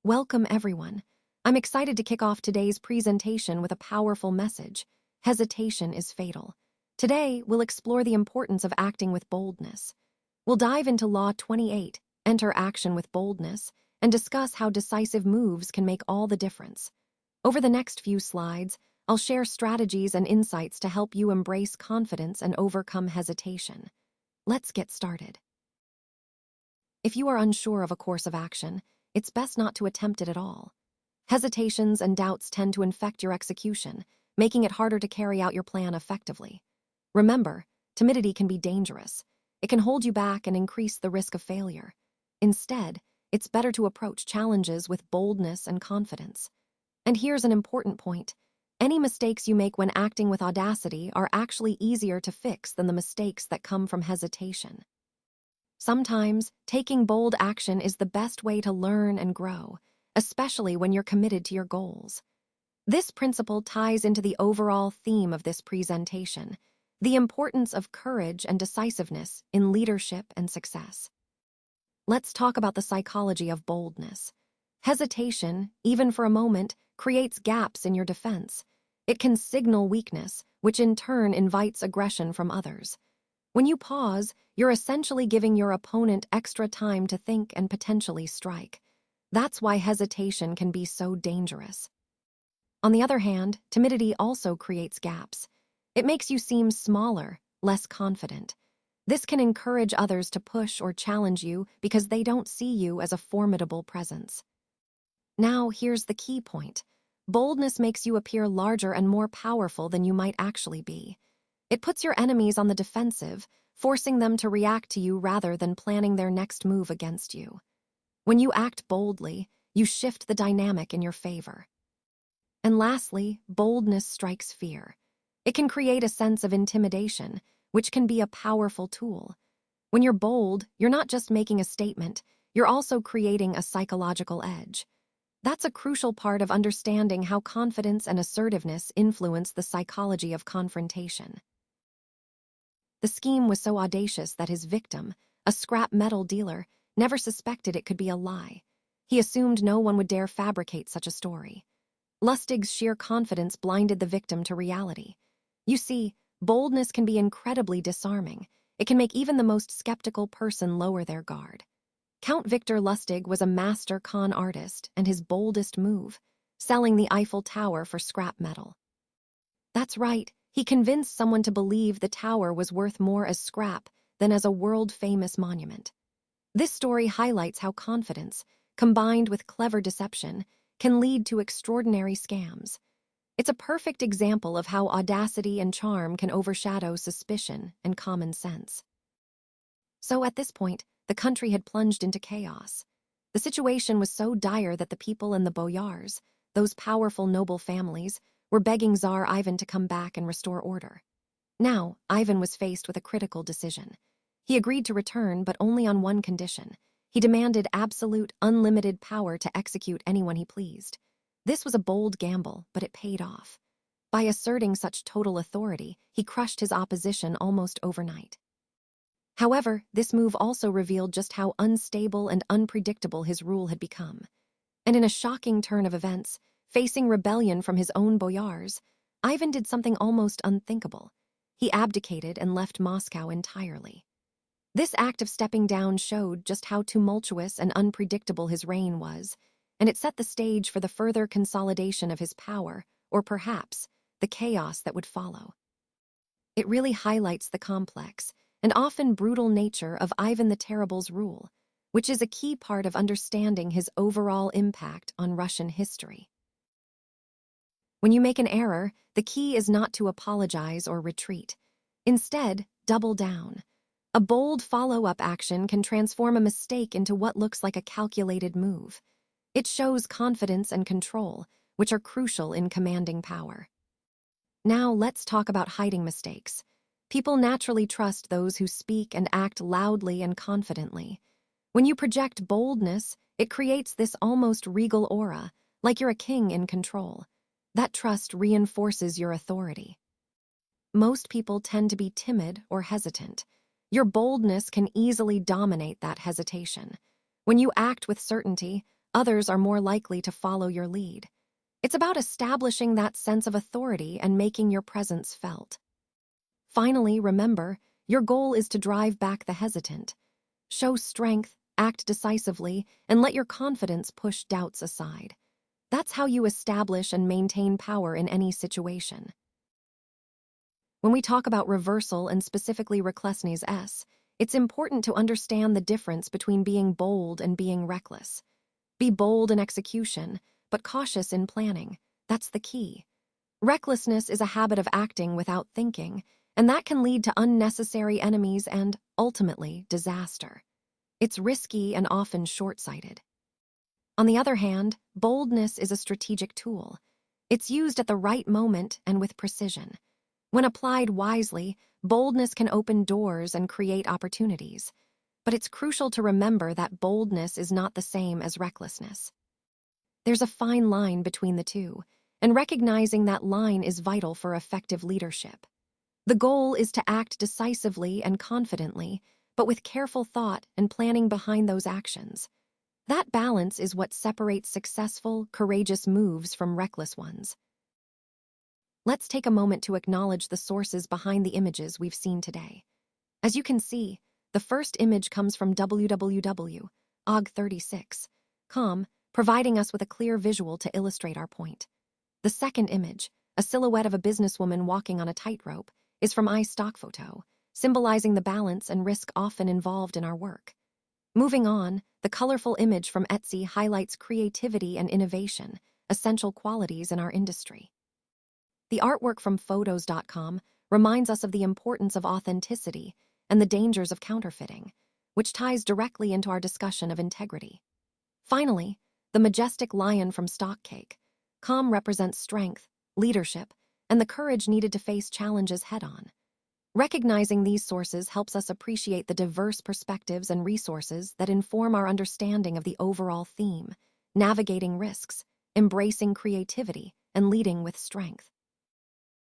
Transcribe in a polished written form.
Welcome, everyone. I'm excited to kick off today's presentation with a powerful message. Hesitation is fatal. Today, we'll explore the importance of acting with boldness. We'll dive into Law 28, enter action with boldness, and discuss how decisive moves can make all the difference. Over the next few slides, I'll share strategies and insights to help you embrace confidence and overcome hesitation. Let's get started. If you are unsure of a course of action, it's best not to attempt it at all. Hesitations and doubts tend to infect your execution, making it harder to carry out your plan effectively. Remember, timidity can be dangerous. It can hold you back and increase the risk of failure. Instead, it's better to approach challenges with boldness and confidence. And here's an important point. Any mistakes you make when acting with audacity are actually easier to fix than the mistakes that come from hesitation. Sometimes, taking bold action is the best way to learn and grow, especially when you're committed to your goals. This principle ties into the overall theme of this presentation, the importance of courage and decisiveness in leadership and success. Let's talk about the psychology of boldness. Hesitation, even for a moment, creates gaps in your defense. It can signal weakness, which in turn invites aggression from others. When you pause, you're essentially giving your opponent extra time to think and potentially strike. That's why hesitation can be so dangerous. On the other hand, timidity also creates gaps. It makes you seem smaller, less confident. This can encourage others to push or challenge you because they don't see you as a formidable presence. Now, here's the key point. Boldness makes you appear larger and more powerful than you might actually be. It puts your enemies on the defensive, forcing them to react to you rather than planning their next move against you. When you act boldly, you shift the dynamic in your favor. And lastly, boldness strikes fear. It can create a sense of intimidation, which can be a powerful tool. When you're bold, you're not just making a statement, you're also creating a psychological edge. That's a crucial part of understanding how confidence and assertiveness influence the psychology of confrontation. The scheme was so audacious that his victim, a scrap metal dealer, never suspected it could be a lie. He assumed no one would dare fabricate such a story. Lustig's sheer confidence blinded the victim to reality. You see, boldness can be incredibly disarming. It can make even the most skeptical person lower their guard. Count Victor Lustig was a master con artist, and his boldest move, selling the Eiffel Tower for scrap metal. That's right, he convinced someone to believe the tower was worth more as scrap than as a world-famous monument. This story highlights how confidence, combined with clever deception, can lead to extraordinary scams. It's a perfect example of how audacity and charm can overshadow suspicion and common sense. So at this point, the country had plunged into chaos. The situation was so dire that the people and the boyars, those powerful noble families, were begging Tsar Ivan to come back and restore order. Now, Ivan was faced with a critical decision. He agreed to return, but only on one condition. He demanded absolute, unlimited power to execute anyone he pleased. This was a bold gamble, but it paid off. By asserting such total authority, he crushed his opposition almost overnight. However, this move also revealed just how unstable and unpredictable his rule had become. And in a shocking turn of events, facing rebellion from his own boyars, Ivan did something almost unthinkable. He abdicated and left Moscow entirely. This act of stepping down showed just how tumultuous and unpredictable his reign was, and it set the stage for the further consolidation of his power, or perhaps the chaos that would follow. It really highlights the complex and often brutal nature of Ivan the Terrible's rule, which is a key part of understanding his overall impact on Russian history. When you make an error, the key is not to apologize or retreat. Instead, double down. A bold follow-up action can transform a mistake into what looks like a calculated move. It shows confidence and control, which are crucial in commanding power. Now let's talk about hiding mistakes. People naturally trust those who speak and act loudly and confidently. When you project boldness, it creates this almost regal aura, like you're a king in control. That trust reinforces your authority. Most people tend to be timid or hesitant. Your boldness can easily dominate that hesitation. When you act with certainty, others are more likely to follow your lead. It's about establishing that sense of authority and making your presence felt. Finally, remember, your goal is to drive back the hesitant. Show strength, act decisively, and let your confidence push doubts aside. That's how you establish and maintain power in any situation. When we talk about reversal and specifically Recklessness S, it's important to understand the difference between being bold and being reckless. Be bold in execution, but cautious in planning. That's the key. Recklessness is a habit of acting without thinking, and that can lead to unnecessary enemies and, ultimately, disaster. It's risky and often short-sighted. On the other hand, boldness is a strategic tool. It's used at the right moment and with precision. When applied wisely, boldness can open doors and create opportunities. But it's crucial to remember that boldness is not the same as recklessness. There's a fine line between the two, and recognizing that line is vital for effective leadership. The goal is to act decisively and confidently, but with careful thought and planning behind those actions. That balance is what separates successful, courageous moves from reckless ones. Let's take a moment to acknowledge the sources behind the images we've seen today. As you can see, the first image comes from www.og36.com, providing us with a clear visual to illustrate our point. The second image, a silhouette of a businesswoman walking on a tightrope, is from iStockphoto, symbolizing the balance and risk often involved in our work. Moving on, the colorful image from Etsy highlights creativity and innovation, essential qualities in our industry. The artwork from Photos.com reminds us of the importance of authenticity and the dangers of counterfeiting, which ties directly into our discussion of integrity. Finally, the majestic lion from StockCake.com represents strength, leadership, and the courage needed to face challenges head-on. Recognizing these sources helps us appreciate the diverse perspectives and resources that inform our understanding of the overall theme, navigating risks, embracing creativity, and leading with strength.